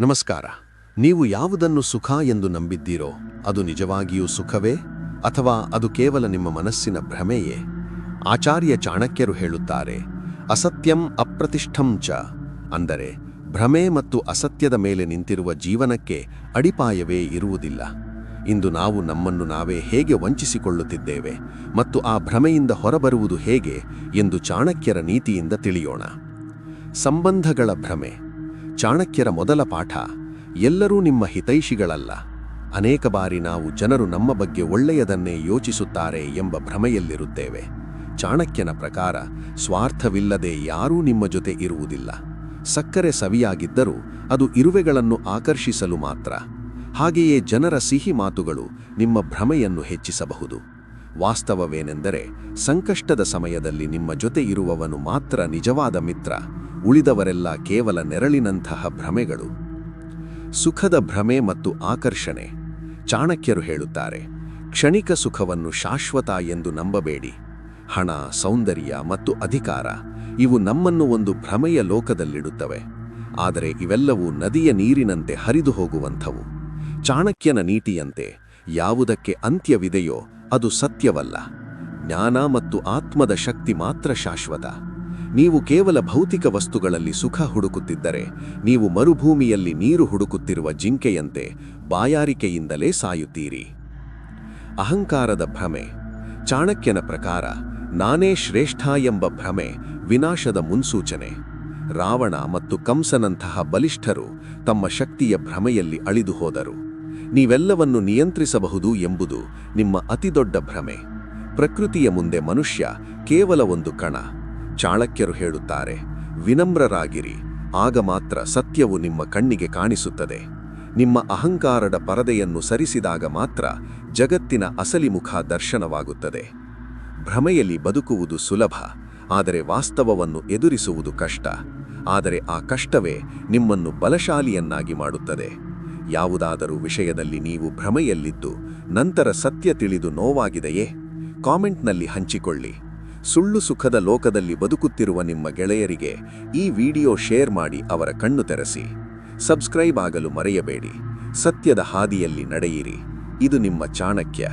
ನಮಸ್ಕಾರ. ನೀವು ಯಾವುದನ್ನು ಸುಖ ಎಂದು ನಂಬಿದ್ದೀರೋ ಅದು ನಿಜವಾಗಿಯೂ ಸುಖವೇ ಅಥವಾ ಅದು ಕೇವಲ ನಿಮ್ಮ ಮನಸ್ಸಿನ ಭ್ರಮೆಯೇ? ಆಚಾರ್ಯ ಚಾಣಕ್ಯರು ಹೇಳುತ್ತಾರೆ, ಅಸತ್ಯಂ ಅಪ್ರತಿಷ್ಠಂ ಚ, ಅಂದರೆ ಭ್ರಮೆ ಮತ್ತು ಅಸತ್ಯದ ಮೇಲೆ ನಿಂತಿರುವ ಜೀವನಕ್ಕೆ ಅಡಿಪಾಯವೇ ಇರುವುದಿಲ್ಲ. ಇಂದು ನಾವು ನಮ್ಮನ್ನು ನಾವೇ ಹೇಗೆ ವಂಚಿಸಿಕೊಳ್ಳುತ್ತಿದ್ದೇವೆ ಮತ್ತು ಆ ಭ್ರಮೆಯಿಂದ ಹೊರಬರುವುದು ಹೇಗೆ ಎಂದು ಚಾಣಕ್ಯರ ನೀತಿಯಿಂದ ತಿಳಿಯೋಣ. ಸಂಬಂಧಗಳ ಭ್ರಮೆ. ಚಾಣಕ್ಯರ ಮೊದಲ ಪಾಠ, ಎಲ್ಲರೂ ನಿಮ್ಮ ಹಿತೈಷಿಗಳಲ್ಲ. ಅನೇಕ ಬಾರಿ ನಾವು ಜನರು ನಮ್ಮ ಬಗ್ಗೆ ಒಳ್ಳೆಯದನ್ನೇ ಯೋಚಿಸುತ್ತಾರೆ ಎಂಬ ಭ್ರಮೆಯಲ್ಲಿರುತ್ತೇವೆ. ಚಾಣಕ್ಯನ ಪ್ರಕಾರ ಸ್ವಾರ್ಥವಿಲ್ಲದೆ ಯಾರೂ ನಿಮ್ಮ ಜೊತೆ ಇರುವುದಿಲ್ಲ. ಸಕ್ಕರೆ ಸವಿಯಾಗಿದ್ದರೂ ಅದು ಇರುವೆಗಳನ್ನು ಆಕರ್ಷಿಸಲು ಮಾತ್ರ. ಹಾಗೆಯೇ ಜನರ ಸಿಹಿ ಮಾತುಗಳು ನಿಮ್ಮ ಭ್ರಮೆಯನ್ನು ಹೆಚ್ಚಿಸಬಹುದು. ವಾಸ್ತವವೇನೆಂದರೆ, ಸಂಕಷ್ಟದ ಸಮಯದಲ್ಲಿ ನಿಮ್ಮ ಜೊತೆ ಇರುವವನು ಮಾತ್ರ ನಿಜವಾದ ಮಿತ್ರ, ಉಳಿದವರೆಲ್ಲ ಕೇವಲ ನೆರಳಿನಂತಹ ಭ್ರಮೆಗಳು. ಸುಖದ ಭ್ರಮೆ ಮತ್ತು ಆಕರ್ಷಣೆ. ಚಾಣಕ್ಯರು ಹೇಳುತ್ತಾರೆ, ಕ್ಷಣಿಕ ಸುಖವನ್ನು ಶಾಶ್ವತ ಎಂದು ನಂಬಬೇಡಿ. ಹಣ, ಸೌಂದರ್ಯ ಮತ್ತು ಅಧಿಕಾರ ಇವು ನಮ್ಮನ್ನು ಒಂದು ಭ್ರಮೆಯ ಲೋಕದಲ್ಲಿಡುತ್ತವೆ. ಆದರೆ ಇವೆಲ್ಲವೂ ನದಿಯ ನೀರಿನಂತೆ ಹರಿದು ಹೋಗುವಂಥವು. ಚಾಣಕ್ಯನ ನೀತಿಯಂತೆ ಯಾವುದಕ್ಕೆ ಅಂತ್ಯವಿದೆಯೋ ಅದು ಸತ್ಯವಲ್ಲ. ಜ್ಞಾನ ಮತ್ತು ಆತ್ಮದ ಶಕ್ತಿ ಮಾತ್ರ ಶಾಶ್ವತ. ನೀವು ಕೇವಲ ಭೌತಿಕ ವಸ್ತುಗಳಲ್ಲಿ ಸುಖ ಹುಡುಕುತ್ತಿದ್ದರೆ ನೀವು ಮರುಭೂಮಿಯಲ್ಲಿ ನೀರು ಹುಡುಕುತ್ತಿರುವ ಜಿಂಕೆಯಂತೆ ಬಾಯಾರಿಕೆಯಿಂದಲೇ ಸಾಯುತ್ತೀರಿ. ಅಹಂಕಾರದ ಭ್ರಮೆ. ಚಾಣಕ್ಯನ ಪ್ರಕಾರ ನಾನೇ ಶ್ರೇಷ್ಠ ಎಂಬ ಭ್ರಮೆ ವಿನಾಶದ ಮುನ್ಸೂಚನೆ. ರಾವಣ ಮತ್ತು ಕಂಸನಂತಹ ಬಲಿಷ್ಠರು ತಮ್ಮ ಶಕ್ತಿಯ ಭ್ರಮೆಯಲ್ಲಿ ಅಳಿದು ಹೋದರು. ನೀವೆಲ್ಲವನ್ನು ನಿಯಂತ್ರಿಸಬಹುದು ಎಂಬುದು ನಿಮ್ಮ ಅತಿದೊಡ್ಡ ಭ್ರಮೆ. ಪ್ರಕೃತಿಯ ಮುಂದೆ ಮನುಷ್ಯ ಕೇವಲ ಒಂದು ಕಣ. ಚಾಣಕ್ಯರು ಹೇಳುತ್ತಾರೆ, ವಿನಮ್ರರಾಗಿರಿ, ಆಗ ಮಾತ್ರ ಸತ್ಯವು ನಿಮ್ಮ ಕಣ್ಣಿಗೆ ಕಾಣಿಸುತ್ತದೆ. ನಿಮ್ಮ ಅಹಂಕಾರದ ಪರದೆಯನ್ನು ಸರಿಸಿದಾಗ ಮಾತ್ರ ಜಗತ್ತಿನ ಅಸಲಿ ಮುಖ ದರ್ಶನವಾಗುತ್ತದೆ. ಭ್ರಮೆಯಲ್ಲಿ ಬದುಕುವುದು ಸುಲಭ, ಆದರೆ ವಾಸ್ತವವನ್ನು ಎದುರಿಸುವುದು ಕಷ್ಟ. ಆದರೆ ಆ ಕಷ್ಟವೇ ನಿಮ್ಮನ್ನು ಬಲಶಾಲಿಯನ್ನಾಗಿ ಮಾಡುತ್ತದೆ. ಯಾವುದಾದರೂ ವಿಷಯದಲ್ಲಿ ನೀವು ಭ್ರಮೆಯಲ್ಲಿದ್ದು ನಂತರ ಸತ್ಯ ತಿಳಿದು ನೋವಾಗಿದೆಯೇ? ಕಾಮೆಂಟ್ನಲ್ಲಿ ಹಂಚಿಕೊಳ್ಳಿ. ಸುಳ್ಳು ಸುಖದ ಲೋಕದಲ್ಲಿ ಬದುಕುತ್ತಿರುವ ನಿಮ್ಮ ಗೆಳೆಯರಿಗೆ ಈ ವಿಡಿಯೋ ಶೇರ್ ಮಾಡಿ ಅವರ ಕಣ್ಣು ತೆರೆಸಿ. ಸಬ್ಸ್ಕ್ರೈಬ್ ಆಗಲು ಮರೆಯಬೇಡಿ. ಸತ್ಯದ ಹಾದಿಯಲ್ಲಿ ನಡೆಯಿರಿ. ಇದು ನಿಮ್ಮ ಚಾಣಕ್ಯ.